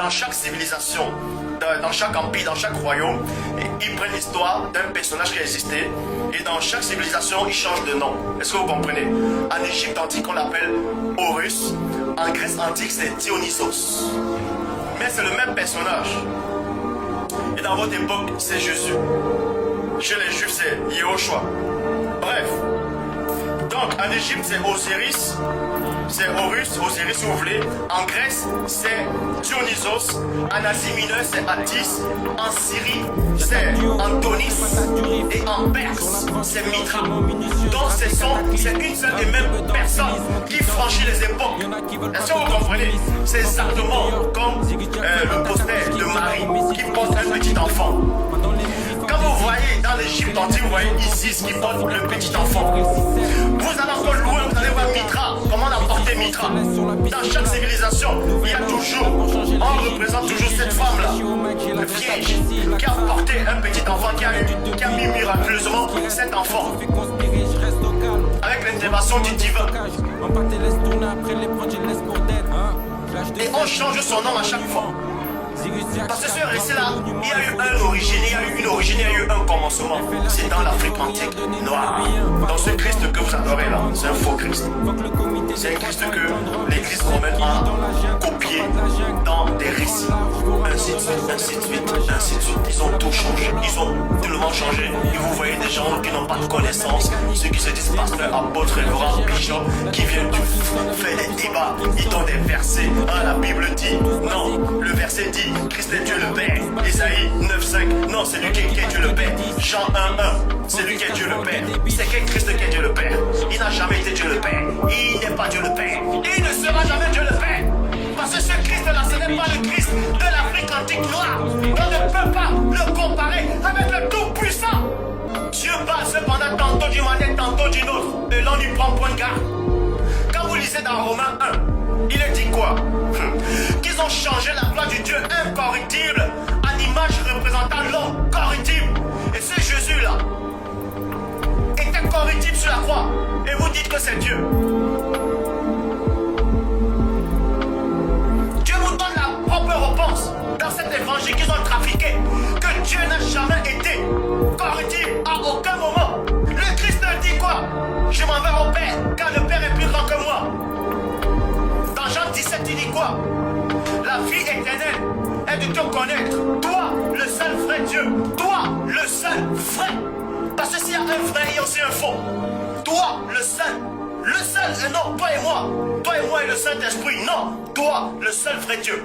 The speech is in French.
Dans chaque civilisation, dans chaque empire, dans chaque royaume, ils prennent l'histoire d'un personnage qui a existé et dans chaque civilisation, ils changent de nom. Est-ce que vous comprenez? En Égypte antique, on l'appelle Horus. En Grèce antique, c'est Dionysos. Mais c'est le même personnage. Et dans votre époque, c'est Jésus. Chez les Juifs, c'est Yehoshua. Bref. Donc, en Égypte, c'est Osiris. C'est Horus, Osiris si vous voulez. En Grèce, c'est Dionysos. En Asie mineure, c'est Attis. En Syrie, c'est Antonis. Et en Perse, c'est Mitra. Donc c'est une seule et même personne qui franchit les époques. Est-ce que vous comprenez? C'est exactement comme le poster de Marie qui porte un petit enfant. Quand vous voyez dans l'Égypte antique, vous voyez Isis qui porte le petit enfant. Vous allez encore loin, vous allez voir Mitra. Comment on a porté Mitra? Dans chaque civilisation, il y a toujours, on représente toujours cette femme-là, le vierge, qui a porté un petit enfant, qui a mis miraculeusement cet enfant. Avec l'intervention du divin. Et on change son nom à chaque fois. Parce que ce récit-là, il y a eu une origine, il y a eu un commencement. C'est dans l'Afrique antique noire. Dans ce Christ que vous adorez là, c'est un faux Christ. C'est un Christ que l'église romaine a copié dans des récits. Ainsi de suite, ainsi de suite, ainsi de suite. Ils ont tout changé. Ils ont tellement changé. Et vous voyez des gens qui n'ont pas de connaissances, ceux qui se disent pasteur, apôtre, révérend, bishop, qui viennent faire des débats. Ils donnent des versets. Ah, la Bible dit, non, le verset dit, Christ est Dieu le Père. Isaïe 9,5, non, c'est lui qui est Dieu le Père. Jean 1,1, c'est lui qui est Dieu le Père. C'est quel Christ qui est Dieu le Père? Il n'a jamais été Dieu le Père. Il n'est pas Dieu le Père. Il ne sera jamais Dieu le Père. Parce que ce Christ-là, ce n'est pas le Christ de l'Afrique antique noire. On ne peut pas le comparer avec le Tout-Puissant. Dieu parle cependant tantôt d'une manière, tantôt d'une autre. Et l'on y prend point de garde. Quand vous lisez dans Romains 1, il est dit quoi? Qu'ils ont changé la gloire du Dieu incorruptible à l'image représentant l'homme corruptible. Et ce Jésus-là était corruptible sur la croix. Et vous dites que c'est Dieu. Dieu vous donne la propre réponse dans cet évangile qu'ils ont trafiqué. Que Dieu n'a jamais été corruptible à aucun moment. Le Christ dit quoi? Je m'en vais au Père, car le Père est plus grand que moi. Dans Jean 17, il dit quoi? La vie éternelle est de te connaître, toi, le seul vrai Dieu, toi, le seul vrai. Parce que s'il y a un vrai, il y a aussi un faux. Toi, le seul, et non, toi et moi et le Saint-Esprit, non, toi, le seul vrai Dieu.